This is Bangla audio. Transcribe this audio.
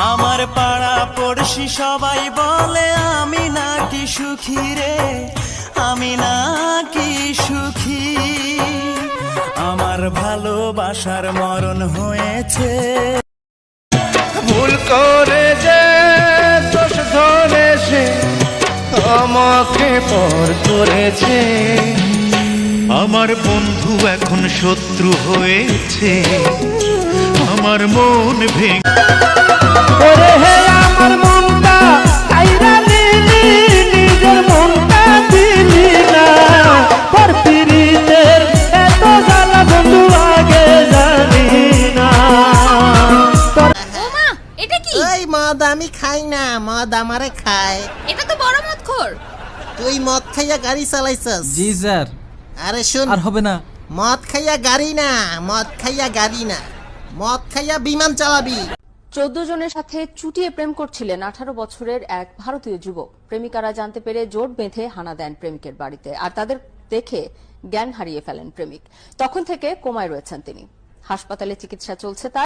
আমার পাড়া পড়শি সবাই বলে আমি নাকি সুখী রে, আমি নাকি সুখী। আমার ভালোবাসার মরণ হয়েছে। ভুল করে যে দোষ ধরে সে আমাকে পর করেছে। আমার বন্ধু এখন শত্রু হয়েছে, আমার মন ভেঙে। ওরে হে আমার মনটা কাইরা নিলি, নিজের মনটা দিলি না। পর পিরিতের এত জ্বালা বন্ধু আগে জানি না। ওমা, এটা কি? ওই মদ আমি খাই না, মদ আমারে খায়। এটা তো বড় মদখোর। তুই মদ খাইয়া গাড়ি চালাইছস? জি স্যার। আরে শুন, আর হবে না। মদ খাইয়া গাড়ি না, মদ খাইয়া গাড়ি না, মদ খাইয়া বিমান চালাবি। 14 জনের সাথে চুটিয়ে প্রেম করছিলেন 18 বছরের এক ভারতীয় যুবক। প্রেমিকারা জানতে পেরে জোট বেঁধে হানা দেন প্রেমিকের বাড়িতে, আর তাদের দেখে জ্ঞান হারিয়ে ফেলেন প্রেমিক। তখন থেকে কোমায় রয়েছেন তিনি। হাসপাতালে চিকিৎসা চলছে তার।